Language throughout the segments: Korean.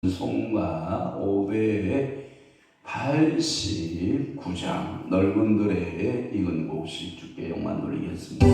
송가 589장 넓은 들에 익은 곡식 주께 영광 돌리겠습니다.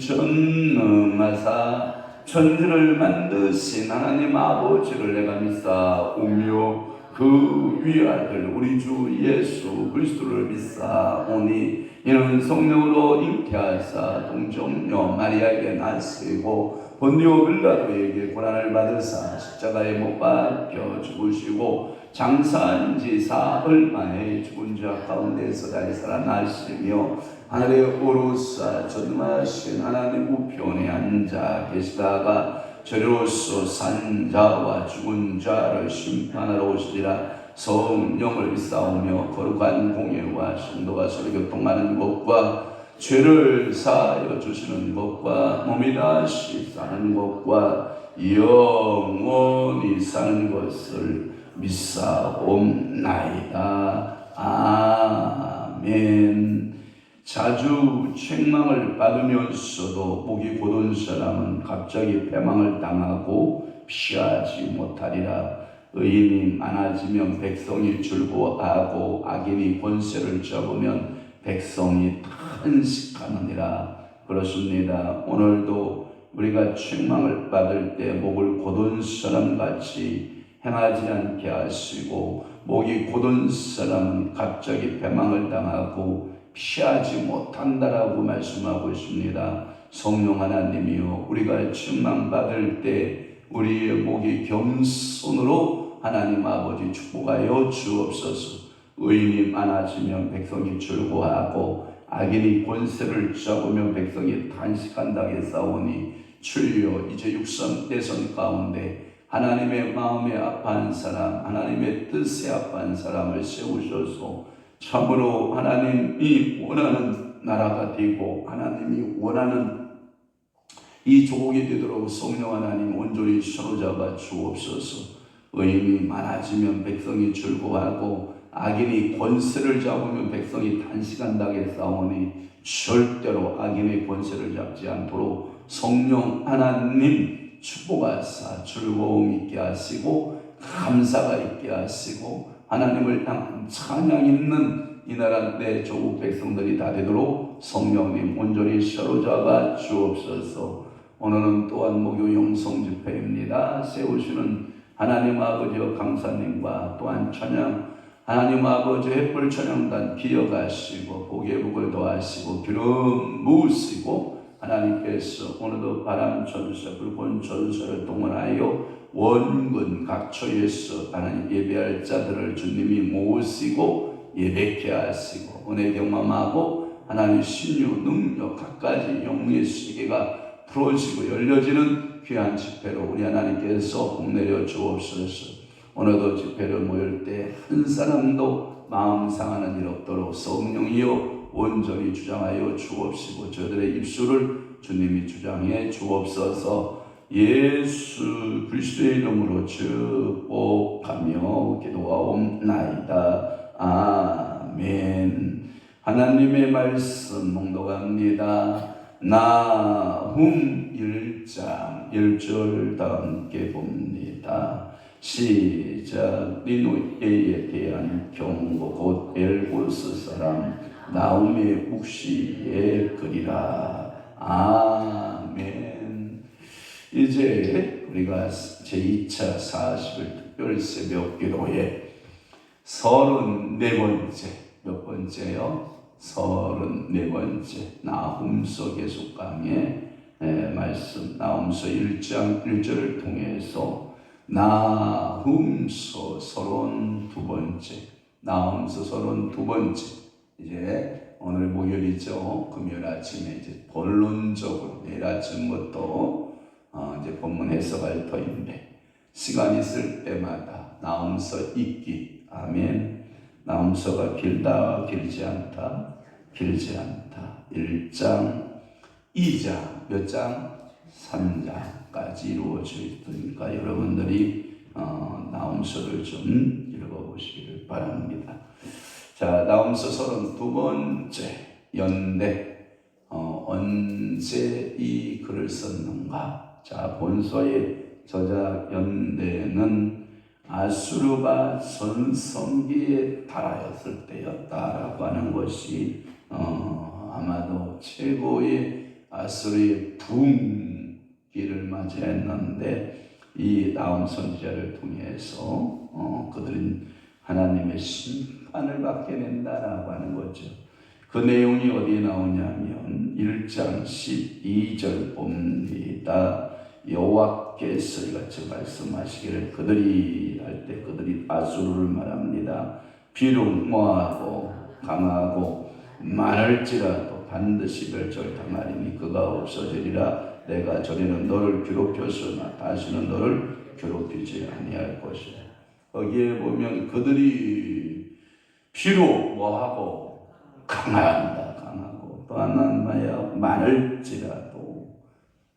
전능하사 천지를 만드신 하나님 아버지를 내가 믿사오며 그 위아들 우리 주 예수 그리스도를 믿사오니 이는 성령으로 잉태하사 동정녀 마리아에게 나시고 본디오 빌라도에게 고난을 받으사 십자가에 못 박혀 죽으시고 장사한 지 사흘 만에 죽은 자 가운데서 다시 살아나시며 하늘에 오르사 전능하신 하나님 우편에 앉아 계시다가 저리로서 산 자와 죽은 자를 심판하러 오시리라. 성령을 믿사오며 거룩한 공예와 신도가 서로 교통하는 것과 죄를 사하여 주시는 것과 몸이 다시 사는 것과 영원히 사는 것을 믿사옵나이다. 아멘. 자주 책망을 받으면서도 목이 곧은 사람은 갑자기 패망을 당하고 피하지 못하리라. 의인이 많아지면 백성이 즐거워하고 악인이 권세를 잡으면 백성이 탄식하느니라. 그렇습니다. 오늘도 우리가 책망을 받을 때 목을 곧은 사람같이 행하지 않게 하시고 목이 곧은 사람은 갑자기 패망을 당하고 피하지 못한다라고 말씀하고 있습니다. 성령 하나님이요, 우리가 책망받을 때 우리의 목이 겸손으로 하나님 아버지 축복하여 주옵소서. 의인이 많아지면 백성이 즐거워하고 악인이 권세를 잡으면 백성이 탄식한다 했사오니 주여 이제 육선 대선 가운데 하나님의 마음에 합한 사람, 하나님의 뜻에 합한 사람을 세우셔서 참으로 하나님이 원하는 나라가 되고 하나님이 원하는 이 조국이 되도록 성령 하나님 온전히 사로잡아 주옵소서. 의인이 많아지면 백성이 즐거워하고 악인이 권세를 잡으면 백성이 단식한다게 싸우니 절대로 악인의 권세를 잡지 않도록 성령 하나님 축복하사 즐거움 있게 하시고 감사가 있게 하시고 하나님을 향한 찬양 있는 이 나라 내 조국 백성들이 다 되도록 성령님 온전히 사로잡아 주옵소서. 오늘은 또한 목요 영성 집회입니다. 세우시는 하나님 아버지와 강사님과 또한 찬양 하나님 아버지 햇불 찬양단 기억하시고 복의 복을 더하시고 기름 부으시고 하나님께서 오늘도 바람 천사 불꽃 천사를 동원하여 원근 각처에서 하나님 예배할 자들을 주님이 모으시고 예배케 하시고 은혜 경험하고 하나님 신유 능력 각가지 영의 세계가 풀어지고 열려지는 귀한 집회로 우리 하나님께서 복내려 주옵소서. 오늘도 집회를 모일 때 한 사람도 마음 상하는 일 없도록 성령이여 온전히 주장하여 주옵시고 저들의 입술을 주님이 주장해 주옵소서. 예수 그리스도의 이름으로 축복하며 기도하옵나이다. 아멘. 하나님의 말씀 봉독합니다. 나훔 1장 1절 다 함께 봅니다. 시작. 니느웨에 대한 경고 곧 엘고스 사람 나훔의 묵시의 글이라. 아멘. 이제 우리가 제2차 40일 특별 새벽 기도에 34번째 몇 번째요? 34번째 나훔서 계속강의 말씀 나훔서 1장 1절을 통해서 나훔서 32번째 나훔서 32번째 이제 오늘 목요일이죠. 금요일 아침에 이제 본론적으로 내일 아침부터 이제 본문 해석할 터인데 시간 있을 때마다 나훔서 읽기. 아멘. 나훔서가 길다 길지 않다 길지 않다 1장 2장 몇 장? 3장까지 이루어져 있으니까 여러분들이 나훔서를 좀 읽어보시기를 바랍니다. 자, 나훔서 32번째 연대 언제 이 글을 썼는가? 자, 본서의 저자 연대는 아수르가 전성기에 달하였을 때였다라고 하는 것이 아마도 최고의 아수르의 붕기를 맞이했는데 이 나훔 선지자를 통해서 그들은 하나님의 심판을 받게 된다라고 하는 거죠. 그 내용이 어디에 나오냐면 1장 12절 봅니다. 여호와께서 이같이 말씀하시기를 그들이 할 때 그들이 아수르를 말합니다. 비록 모하고 강하고 많을지라도 반드시 멸절당하리니 그가 없어지리라. 내가 전에는 너를 괴롭혔으나 다시는 너를 괴롭히지 아니할 것이라. 거기에 보면 그들이 비록 뭐하고 강하고 또 하나는 많을지라도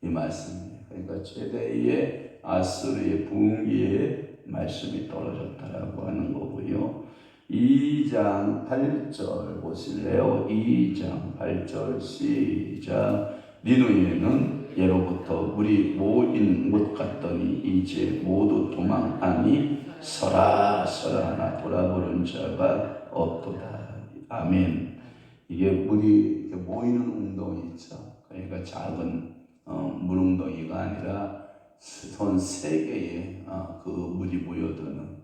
이 말씀입니다. 그러니까 최대의 아수르의 붕괴의 말씀이 떨어졌다라고 하는 거고요. 2장 8절 보실래요? 2장 8절 시작. 니느웨는 예로부터 물이 모인 못 갔더니 이제 모두 도망하니 서라 하나 돌아보는 자가 없도다. 아멘. 이게 물이 이렇게 모이는 웅덩이 있죠. 그러니까 작은 물웅덩이가 아니라 전 세계에 그 물이 모여드는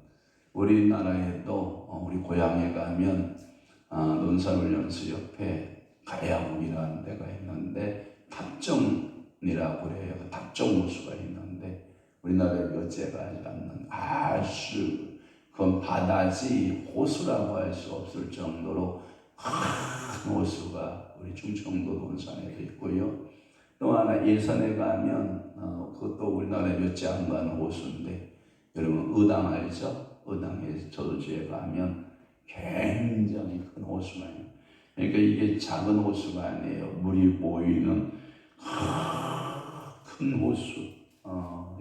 우리나라에도 우리 고향에 가면 논산훈련소 옆에 가야문이라는 데가 있는데 탑정이라고 그래요. 탑정호수가 있는데 우리나라에 몇 제가 않는 아주 그건 바다지 호수라고 할 수 없을 정도로 큰 호수가 우리 충청도 논산에도 있고요. 또 하나 예산에 가면 그것도 우리나라에 몇지 안 가는 호수인데 여러분 의당 알죠? 의당에 저수지에 가면 굉장히 큰 호수가 있어요. 그러니까 이게 작은 호수가 아니에요. 물이 보이는 큰 호수.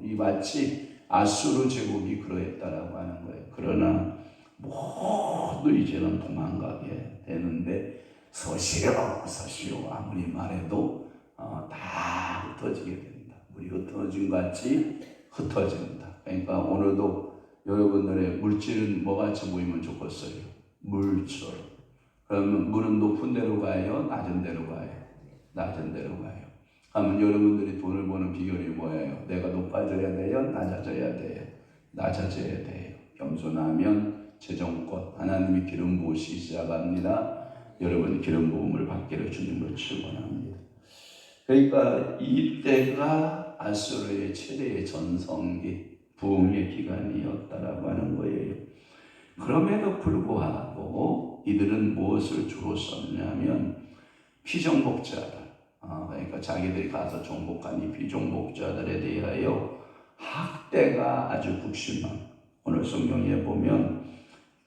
이 마치 아수르 제국이 그러했다라고 하는 거예요. 그러나 모두 이제는 도망가게 되는데 서시오 아무리 말해도 다 흩어지게 된다. 물이 흩어진 것 같이 흩어진다. 그러니까 오늘도 여러분들의 물질은 뭐같이 보이면 좋겠어요? 물처럼. 그러면 물은 높은 데로 가요? 낮은 데로 가요? 낮은 데로 가요. 그러면 여러분들이 돈을 버는 비결이 뭐예요? 내가 높아져야 돼요? 낮아져야 돼요? 낮아져야 돼요. 겸손하면 재정권, 하나님이 기름 부으시기 시작합니다. 여러분이 기름 부음을 받기를 주님으로 축원합니다. 그러니까 이때가 아수르의 최대의 전성기, 부흥의 기간이었다라고 하는 거예요. 그럼에도 불구하고 이들은 무엇을 주로 썼냐면 피정복자들, 그러니까 자기들이 가서 정복한 이 피정복자들에 대하여 학대가 아주 극심한, 오늘 성경에 보면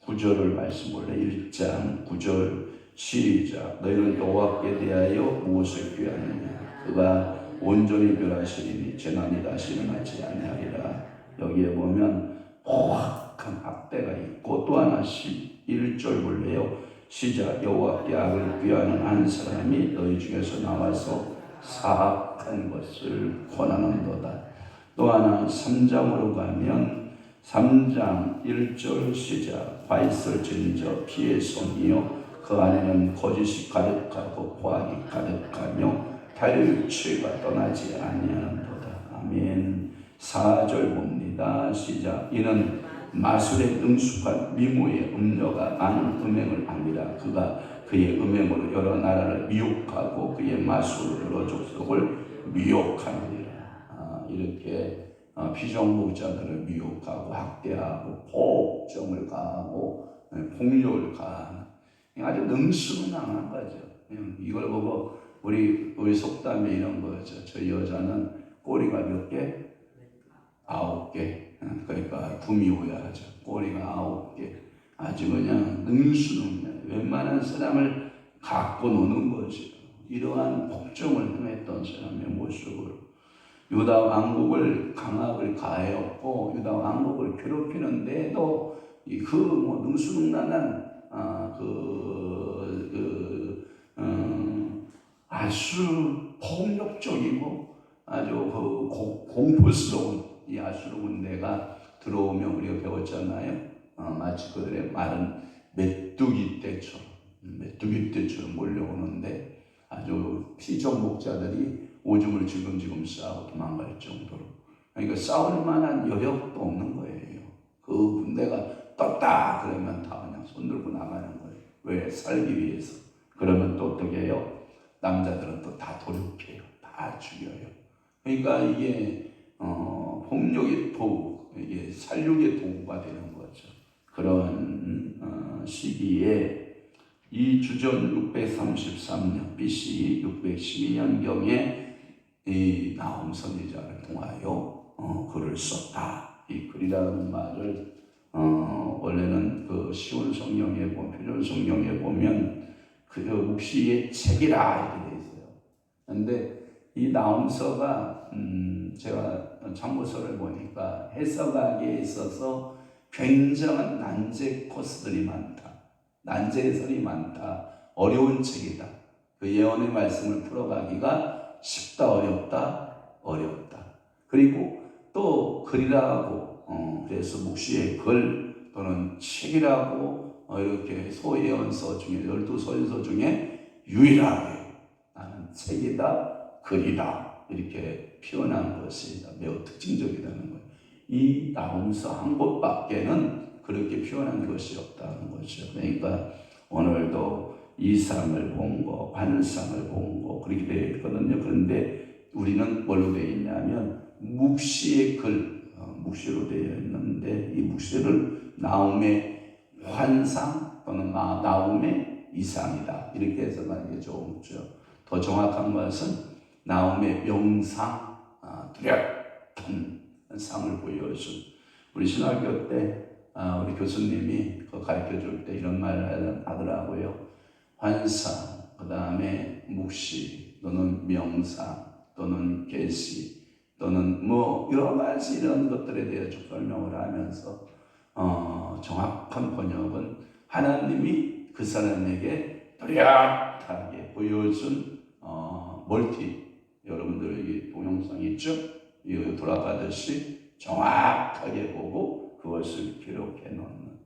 9절을 말씀 볼래 1장 9절 시작. 너희는 여호와께 대하여 무엇을 귀하느냐? 그가 온전히 멸하시리니 재난이 다시 일어나지 아니하리라. 여기에 보면 포악한 학대가 있고 또 하나 11절 볼래요. 시작. 여호와께 악을 귀하는 한 사람이 너희 중에서 나와서 사악한 것을 권하는도다. 또 하나 3장으로 가면 3장 1절 시작. 과있을 진저 피의 손이요 그 안에는 거짓이 가득하고 포악이 가득하며 탈취가 떠나지 아니하는도다. 아멘. 4절 봅니다. 시작. 이는 마술에 능숙한 미모의 음녀가 많은 음행을 합니다. 그가 그의 음행으로 여러 나라를 미혹하고 그의 마술로 여러 족속을 미혹하느니라. 이렇게 피정복자들을 미혹하고 학대하고 폭정을 가하고 폭력을 가하는 아주 능수능란한 거죠. 이걸 보고 우리 속담에 이런 거죠. 저 여자는 꼬리가 몇 개? 9개. 그러니까 구미호야 하죠. 꼬리가 9개. 아주 그냥 능수능란. 웬만한 사람을 갖고 노는 거죠. 이러한 폭정을 행했던 사람의 모습을. 유다 왕국을 강압을 가하였고 유다 왕국을 괴롭히는데도 능수능란한 아주 폭력적이고 아주 공포스러운 이 아수르 군대가 들어오면 우리가 배웠잖아요. 마치 그들의 말은 메뚜기 떼처럼 몰려오는데 아주 피정복자들이 오줌을 지금지금 싸고 도망갈 정도로. 그러니까 싸울 만한 여력도 없는 거예요. 그 군대가 떴다 그러면 다 그냥 손들고 나가는 거예요. 왜? 살기 위해서. 그러면 또 어떻게 해요? 남자들은 또 다 도륙해요. 다 죽여요. 그러니까 이게 폭력의 도구, 이게 살육의 도구가 되는 거죠. 그런 시기에 이 주전 633년 BC 612년경에 이 나훔 선지자를 통하여 글을 썼다. 이 글이라는 말을 원래는 그 시온 성경에 보면 표준 성경에 보면 그 묵시의 책이라 이렇게 돼 있어요. 그런데 이 나훔서가 제가 참고서를 보니까 해석하기에 있어서 굉장한 난제 코스들이 많다. 난제 해설이 많다. 어려운 책이다. 그 예언의 말씀을 풀어가기가 쉽다, 어렵다. 그리고 또 글이라고 그래서 묵시의 글 또는 책이라고 이렇게 소예언서 중에 12소연서 중에 유일하게 나는 책이다, 글이다 이렇게 표현한 것이 매우 특징적이라는 거예요. 이 나훔서 한 곳밖에는 그렇게 표현한 것이 없다는 거죠. 그러니까 오늘도 이상을 본 거, 환상을 본 거 그렇게 되어 있거든요. 그런데 우리는 뭘로 되어 있냐면 묵시의 글, 묵시로 되어 있는데 이 묵시를 나훔의 환상 또는 나훔의 이상이다 이렇게 해석하는 게 좋죠. 더 정확한 것은 나옴의 명상, 뚜렷한 상을 보여준 우리 신학교 때 우리 교수님이 가르쳐 줄 때 이런 말을 하더라고요. 환상, 그 다음에 묵시 또는 명상 또는 계시 또는 뭐 여러 가지 이런 것들에 대해 쭉 설명을 하면서 정확한 번역은 하나님이 그 사람에게 뚜렷하게 보여준 여러분들에게 동영상 있죠? 이거 돌아가듯이 정확하게 보고 그것을 기록해 놓는.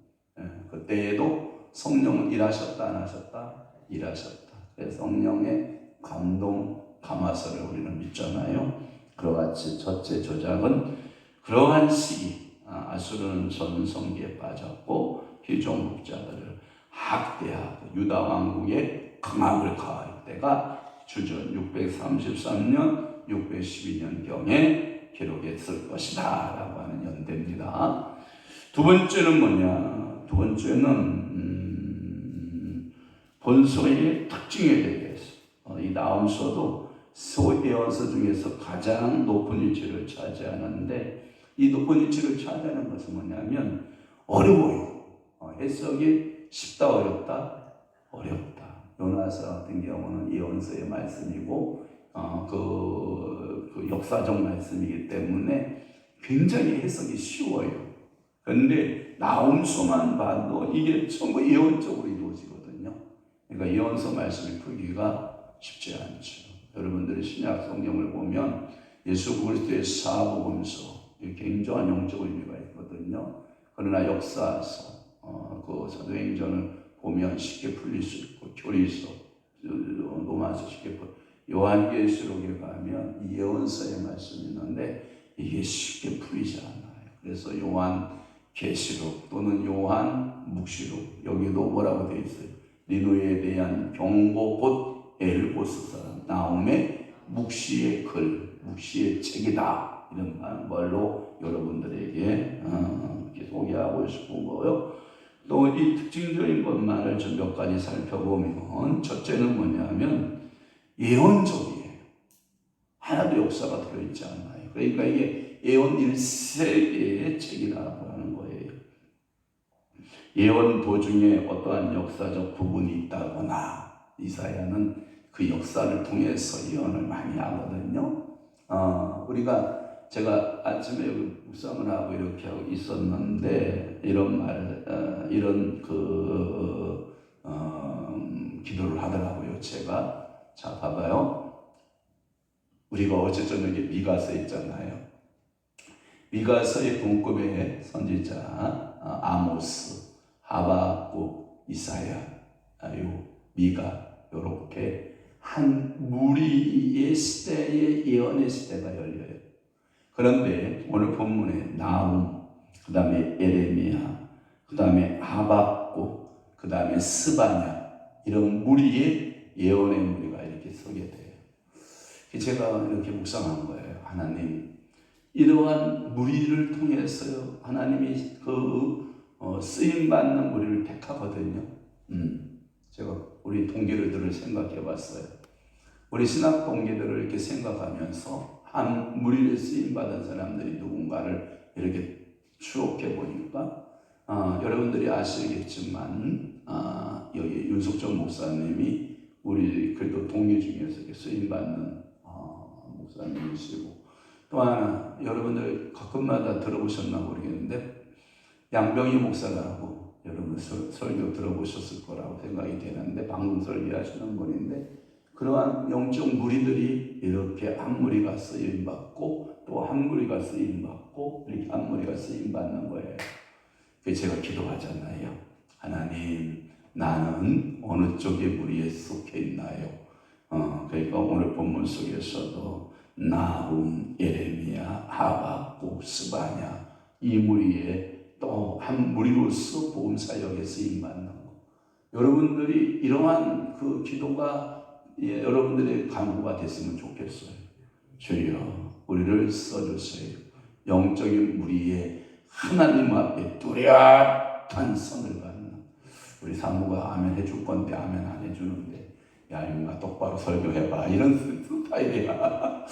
그때에도 성령은 일하셨다 안 하셨다? 일하셨다. 그래서 성령의 감동 감화서를 우리는 믿잖아요. 그와 같이 첫째 조작은 그러한 시기 아수르는 전성기에 빠졌고 피종국자들을 학대하고 유다 왕국에 강압을 가할 때가 주전 633년 612년경에 기록했을 것이다 라고 하는 연대입니다. 두 번째는 뭐냐? 두 번째는 본서의 특징에 대해서 이 나훔서도 소예언서 중에서 가장 높은 위치를 차지하는데 이 높은 위치를 차지하는 것은 뭐냐면 어려워요. 해석이 쉽다 어렵다? 어렵다. 요나서 같은 경우는 예언서의 말씀이고 그 역사적 말씀이기 때문에 굉장히 해석이 쉬워요. 그런데 나훔서만 봐도 이게 전부 예언적으로 이루어지거든요. 그러니까 예언서 말씀을 풀기가 쉽지 않죠. 여러분들이 신약 성경을 보면 예수 그리스도의 사복음서 굉장한 영적 의미가 있거든요. 그러나 역사서, 그 사도행전을 보면 쉽게 풀릴 수 있고 교리서, 로마서 쉽게 요한계시록에 가면 이 예언서의 말씀이 있는데 이게 쉽게 풀리지 않아요. 그래서 요한계시록 또는 요한묵시록 여기도 뭐라고 되어 있어요? 니누에 대한 경고 곧 엘고스 사람 나움의 묵시의 글, 묵시의 책이다 이런 말로 여러분들에게 소개하고 싶은 거예요. 또 이 특징적인 것만을 좀 몇 가지 살펴보면 첫째는 뭐냐면 예언적이에요. 하나도 역사가 들어있지 않아요. 그러니까 이게 예언 1세기의 책이라고 하는 거예요. 예언 도중에 어떠한 역사적 부분이 있다거나 이사야는 그 역사를 통해서 예언을 많이 하거든요. 제가 아침에 묵상을 하고 이렇게 하고 있었는데 이런 기도를 하더라고요. 자 봐봐요. 우리가 어제 저녁에 미가서 있잖아요. 미가서의 동급의 선지자 아모스, 하박국, 이사야, 미가 이렇게 한 무리의 시대의 예언의 시대가 열려요. 그런데 오늘 본문에 나훔, 그 다음에 에레미야, 그 다음에 하박국, 그 다음에 스바냐 이런 무리의 예언의 무리가 이렇게 서게 돼요. 제가 이렇게 묵상한 거예요. 하나님, 이러한 무리를 통해서 하나님이 쓰임받는 무리를 택하거든요. 제가 우리 동기들을 생각해 봤어요. 우리 신학 동기들을 이렇게 생각하면서 한 무리를 쓰임받은 사람들이 누군가를 이렇게 추억해 보니까 여러분들이 아시겠지만 여기 윤석정 목사님이 우리 그래도 동기 중에서 이렇게 쓰임받는 목사님이시고 또 하나 여러분들 가끔마다 들어보셨나 모르겠는데 양병희 목사라고 여러분 설교 들어보셨을 거라고 생각이 되는데 방금 설교하시는 분인데 그러한 영적 무리들이 이렇게 한 무리가 쓰임받고 또 한 무리가 쓰임받고 이렇게 한 무리가 쓰임받는 거예요. 그래서 제가 기도하잖아요. 하나님, 나는 어느 쪽의 무리에 속해 있나요? 그러니까 오늘 본문 속에서도 나훔, 예레미야, 하박국, 스바냐 이 무리에 또 한 무리로서 복음 사역에 쓰임받는 거. 여러분들이 이러한 그 기도가 여러분들의 간구가 됐으면 좋겠어요. 주여, 우리를 써주세요. 영적인 무리에 하나님 앞에 뚜렷한 선을 받는 우리 사모가 아멘 해줄 건데 아멘 안 해주는데 야, 인마 똑바로 설교해봐. 이런 스타일이야.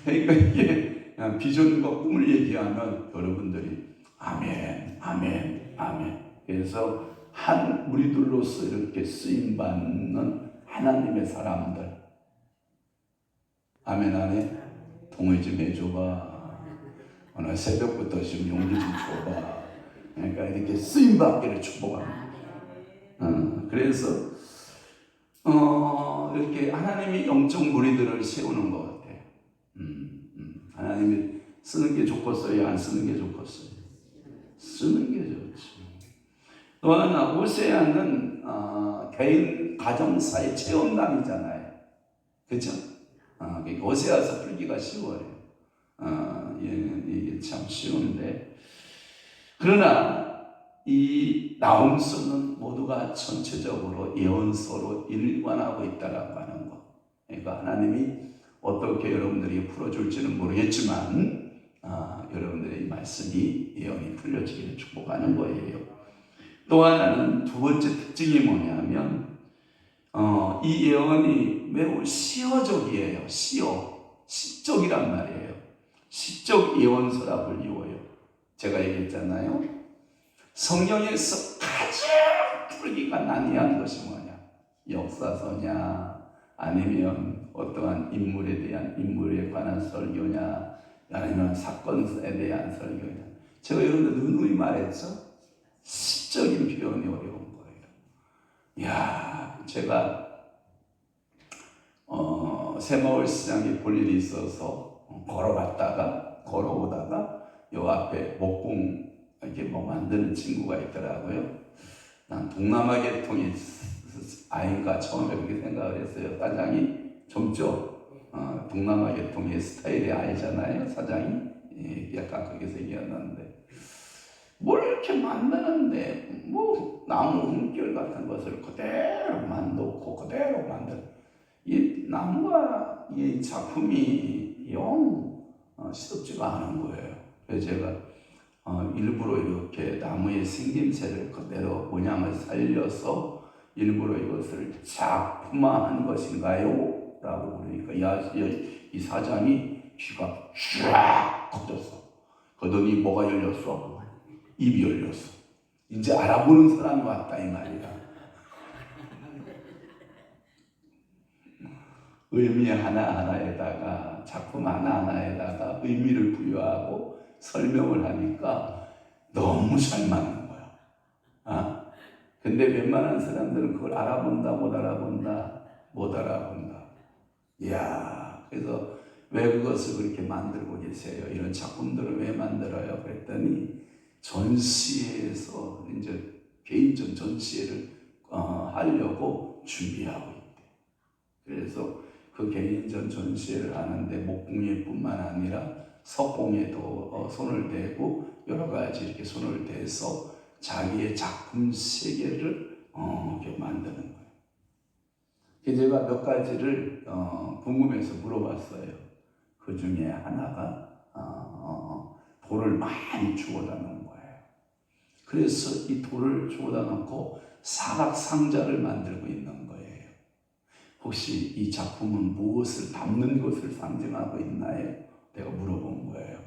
그러니까 이게 그냥 비전과 꿈을 얘기하면 여러분들이 아멘, 아멘, 아멘. 그래서 한 우리들로서 이렇게 쓰임받는 하나님의 사람들. 아멘, 아멘. 동의 좀 해줘봐. 오늘 새벽부터 지금 용기 좀 줘봐. 그러니까 이렇게 쓰임받기를 축복합니다. 그래서 이렇게 하나님이 영적 무리들을 세우는 것 같아요. 하나님이 쓰는 게 좋겠어요? 안 쓰는 게 좋겠어요? 쓰는 게 좋지. 또 하나, 호세아는 개인 가정사의 체험담이잖아요. 그렇죠? 그러니까 호세아서 풀기가 쉬워요. 이게 참 쉬운데, 그러나 이 나홈서는 모두가 전체적으로 예언서로 일관하고 있다라고 하는 것. 그러니까 하나님이 어떻게 여러분들이 풀어줄지는 모르겠지만 여러분들의 이 말씀이 예언이 풀려지기를 축복하는 거예요. 또 하나는 두 번째 특징이 뭐냐면 이 예언이 매우 시어적이에요. 시적이란 말이에요. 시적 예언서라 불리워요. 제가 얘기했잖아요. 성경에서 가장 풀기가 난이한 것이 뭐냐? 역사서냐? 아니면 어떠한 인물에 관한 설교냐? 아니면 사건에 대한 설교냐? 제가 여러분들 누누이 말했죠? 시적인 표현이 어려운 거예요. 이야, 제가 새마을 시장에 볼 일이 있어서 걸어오다가 요 앞에 목공 이렇게 만드는 친구가 있더라고요. 난 동남아 계통의 아인가 처음에 그렇게 생각을 했어요. 사장이 젊죠? 동남아 계통의 스타일의 아이잖아요. 사장이 약간 그렇게 생겼는데 뭘 이렇게 만드는데 뭐 나무 흠결 같은 것을 그대로 만들고 그대로 만들 이 나무가 이 작품이 영 시덥지가 않은 거예요. 그래서 제가 일부러 이렇게 나무의 생김새를 그대로 모양을 살려서 일부러 이것을 작품화한 것인가요? 라고 그러니까 이 사장이 귀가 쫙 커졌어. 그러더니 뭐가 열렸어? 입이 열렸어. 이제 알아보는 사람이 왔다 이 말이야. 의미 하나하나에다가 작품 하나하나에다가 의미를 부여하고 설명을 하니까 너무 잘 맞는 거야. 근데 웬만한 사람들은 그걸 알아본다, 못 알아본다. 이야, 그래서 왜 그것을 그렇게 만들고 계세요? 이런 작품들을 왜 만들어요? 그랬더니 전시회에서 이제 개인전 전시회를 하려고 준비하고 있대. 그래서 그 개인전 전시회를 하는데 목공예뿐만 아니라 석공예도 손을 대고 여러 가지 이렇게 손을 대서 자기의 작품 세계를 이렇게 만드는 거예요. 제가 몇 가지를 궁금해서 물어봤어요. 그 중에 하나가 돌을 많이 주워다 놓은 거예요. 그래서 이 돌을 주워다 놓고 사각상자를 만들고 있는 거예요. 혹시 이 작품은 무엇을 담는 것을 상징하고 있나요? 내가 물어본 거예요.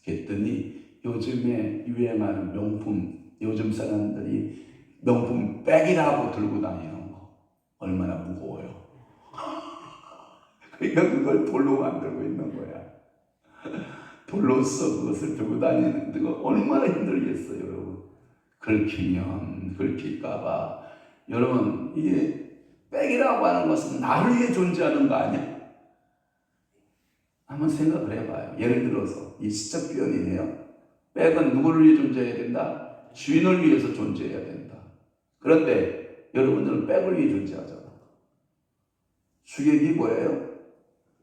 그랬더니 요즘에 유행하는 명품, 요즘 사람들이 명품 백이라고 들고 다니는 거 얼마나 무거워요. 그러니까 그걸 돌로 만들고 있는 거야. 돌로서 그것을 들고 다니는 거 얼마나 힘들겠어요, 여러분. 긁힐까봐. 여러분, 이게 백이라고 하는 것은 나를 위해 존재하는 거 아니야? 한번 생각을 해봐요. 예를 들어서 이 시적 표현이에요. 백은 누구를 위해 존재해야 된다? 주인을 위해서 존재해야 된다. 그런데 여러분들은 백을 위해 존재하잖아. 주객이 뭐예요?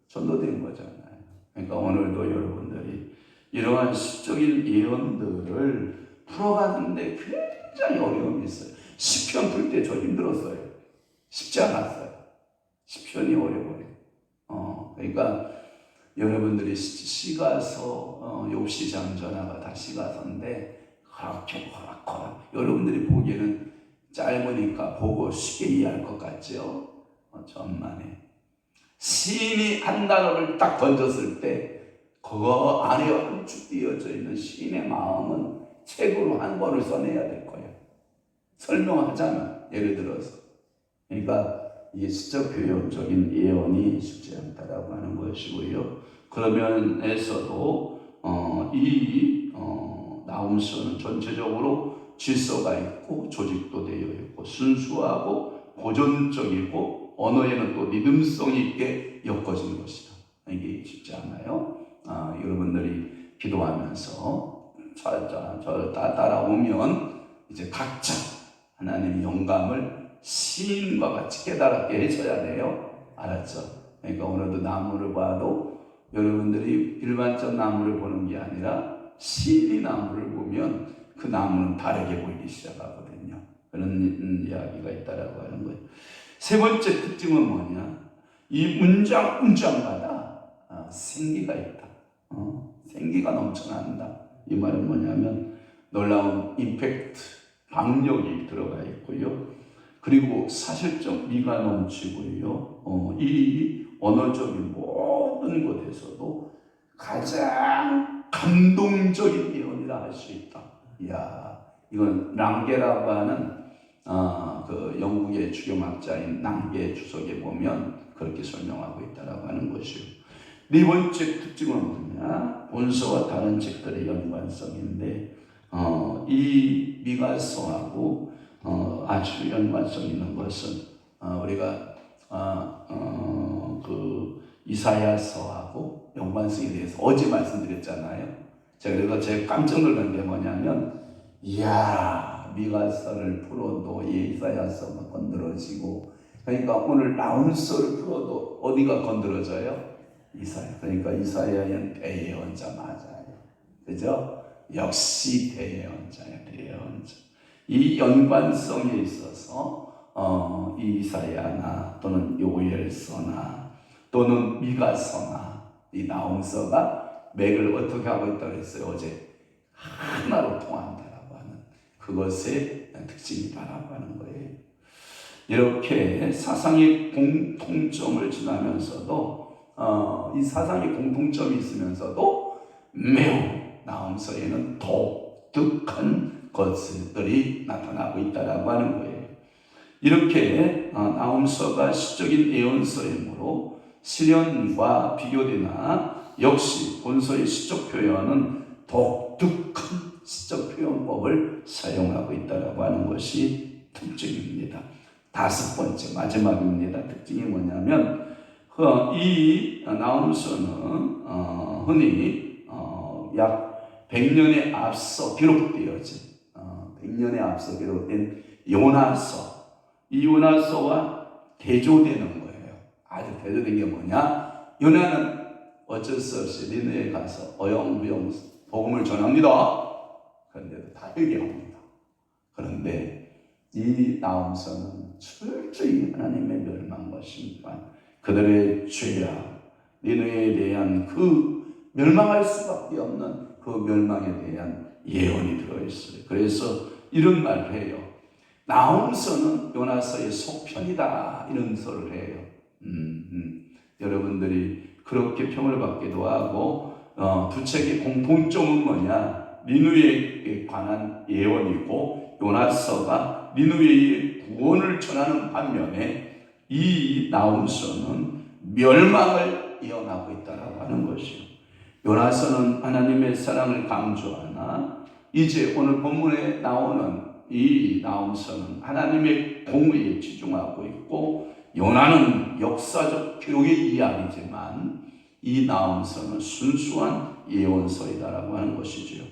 전도된 거잖아요. 그러니까 오늘도 여러분들이 이러한 시적인 예언들을 풀어가는데 굉장히 어려움이 있어요. 시편 풀 때 저 힘들었어요. 쉽지 않았어요. 시편이 어려워요. 그러니까 여러분들이 시가서 욥시 잠전화가 다 시가서인데 그렇게 여러분들이 보기에는 짧으니까 보고 쉽게 이해할 것 같죠? 천만에. 시인이 한 단어를 딱 던졌을 때 그거 안에 함축 띄어져 있는 시인의 마음은 책으로 한 권을 써내야 될 거예요. 설명하자면 예를 들어서, 그러니까 이게 시적 표현적인 예언이 쉽지 않다라고 하는 것이고요. 그런 면에서도 나훔서는 전체적으로 질서가 있고 조직도 되어 있고 순수하고 고전적이고 언어에는 또 리듬성 있게 엮어진 것이다. 이게 쉽지 않아요. 여러분들이 기도하면서 저 따라오면 이제 각자 하나님의 영감을 시인과 같이 깨달았게 해줘야 돼요. 알았죠? 그러니까 오늘도 나무를 봐도 여러분들이 일반적 나무를 보는 게 아니라 시인이 나무를 보면 그 나무는 다르게 보이기 시작하거든요. 그런 이야기가 있다라고 하는 거예요. 세 번째 특징은 뭐냐? 이 문장마다 생기가 있다. 생기가 넘쳐난다. 이 말은 뭐냐면 놀라운 임팩트, 박력이 들어가 있고요. 그리고 사실적 미가 넘치고요. 이 언어적인 모든 곳에서도 가장 감동적인 예언이라 할 수 있다. 이야, 이건 랑게라고 하는 그 영국의 주교학자인 랑게 주석에 보면 그렇게 설명하고 있다라고 하는 것이요. 네 번째 특징은 뭐냐? 본서와 다른 책들의 연관성인데 이 미가서하고 아주 연관성 있는 것은 우리가 그 이사야서하고 연관성에 대해서 어제 말씀드렸잖아요. 그래서 제가 깜짝 놀란 게 뭐냐면, 이야, 미가서를 풀어도 이사야서가 건드러지고, 그러니까 오늘 나훔서를 풀어도 어디가 건드러져요? 이사야. 그러니까 이사야는 대예언자 맞아요. 그죠? 역시 대예언자야, 대예언자. 이 연관성에 있어서 이 이사야나 또는 요엘서나 또는 미가서나 이 나훔서가 맥을 어떻게 하고 있다고 했어요? 어제 하나로 통한다라고 하는 그것의 특징이다라고 하는 거예요. 이렇게 사상의 공통점을 지나면서도 이 사상의 공통점이 있으면서도 매우 나훔서에는 독특한 것들이 나타나고 있다라고 하는 거예요. 이렇게 나훔서가 시적인 예언서이므로 시련과 비교되나 역시 본서의 시적 표현은 독특한 시적 표현법을 사용하고 있다라고 하는 것이 특징입니다. 다섯 번째 마지막입니다. 특징이 뭐냐면 이 나훔서는 흔히 약 100년에 앞서 기록되어진 100년에 앞서 기록된 요나서, 이 요나서와 대조되는 거예요. 아주 대조된 게 뭐냐? 요나는 어쩔 수 없이 니느웨에 가서 어영부영 복음을 전합니다. 그런데도 다 회개합니다. 그런데 이 나훔서는 철저히 하나님의 멸망과 심판, 그들의 죄악, 니느웨에 대한 그 멸망할 수밖에 없는 그 멸망에 대한 예언이 들어있어요. 그래서 이런 말을 해요. 나훔서는 요나서의 속편이다, 이런 소리를 해요. 여러분들이 그렇게 평을 받기도 하고 두 책의 공통점은 뭐냐? 니느웨에 관한 예언이고 요나서가 니느웨의 구원을 전하는 반면에 이 나훔서는 멸망을 예언하고 있다라고 하는 것이요. 요나서는 하나님의 사랑을 강조하나 이제 오늘 본문에 나오는 이 나훔서는 하나님의 공의에 집중하고 있고, 요나는 역사적 기록의 이야기지만 이 나훔서는 순수한 예언서이다라고 하는 것이지요.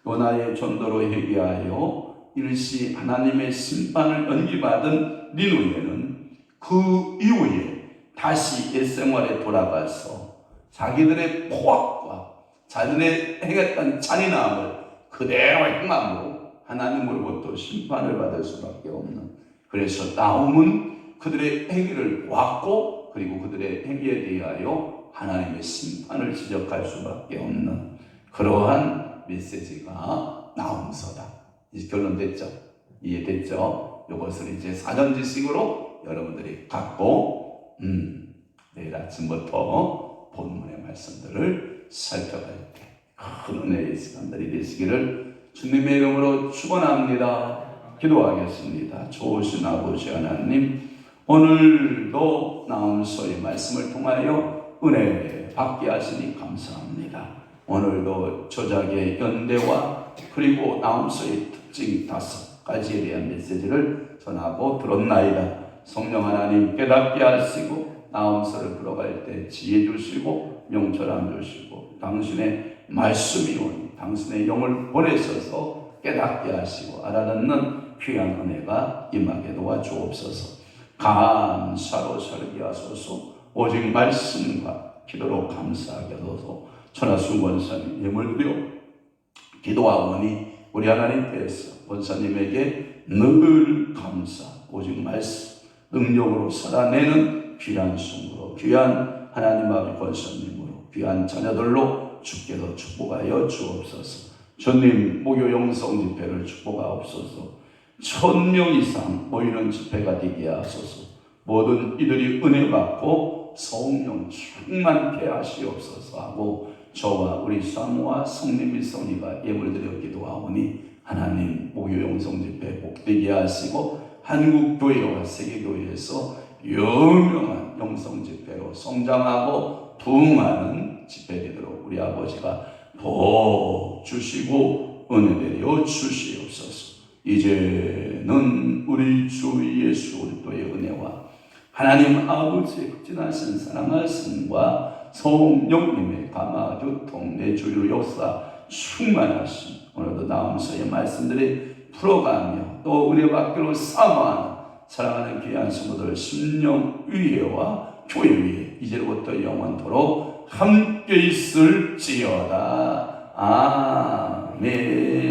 요나의 전도로 회개하여 일시 하나님의 심판을 연기받은 니느웨는 그 이후에 다시 옛생활에 돌아가서 자기들의 포악과 자기들의 행했던 잔인함을 그대로 행함으로 하나님으로부터 심판을 받을 수밖에 없는, 그래서 나훔은 그들의 행위를 보았고 그리고 그들의 행위에 대하여 하나님의 심판을 지적할 수밖에 없는 그러한 메시지가 나훔서다. 이제 결론됐죠? 이해됐죠? 이것을 이제 사전지식으로 여러분들이 갖고 내일 아침부터 본문의 말씀들을 살펴갈 때 큰 은혜의 시간들이 되시기를 주님의 이름으로 축원합니다. 기도하겠습니다. 좋으신 아버지 하나님, 오늘도 나온서의 말씀을 통하여 은혜 받게 하시니 감사합니다. 오늘도 저작의 연대와 그리고 나온서의 특징 5가지에 대한 메시지를 전하고 들었나이다. 성령 하나님 깨닫게 하시고 나온서를 들어갈 때 지혜 주시고 명철함 주시고 당신의 말씀이 오니 당신의 영을 보내셔서 깨닫게 하시고 알아듣는 귀한 은혜가 임하게 도와주옵소서. 감사로 설계하소서. 오직 말씀과 기도로 감사하게 하소서. 천하순 권사님 예물 드려 기도하오니 우리 하나님께서 권사님에게 늘 감사, 오직 말씀, 능력으로 살아내는 귀한 순으로 귀한 하나님 아버지 권사님으로 귀한 자녀들로 주께서 축복하여 주옵소서. 주님 목요 영성 집회를 축복하옵소서. 1000명 이상 모이는 집회가 되게 하소서. 모든 이들이 은혜 받고 성령 충만케 하시옵소서 하고 저와 우리 사모와 성님이 성이가 예물드려 기도하오니 하나님 목요 영성 집회 복되게 하시고 한국교회와 세계교회에서 유명한 영성 집회로 성장하고 부흥하는 집회 되도록 우리 아버지가 복 주시고 은혜 내려 주시옵소서. 이제는 우리 주 예수 그리스도의 은혜와 하나님 아버지의 극진하신 사랑하심과 성령님의 감화 교통 내주유 역사 충만하심 오늘도 나오면서의 말씀들이 풀어가며 또 우리 밖으로 사모하는 사랑하는 귀한 성도들 심령 위에와 교회 위에 이제부터 영원토록 함께 있을지어다. 아멘.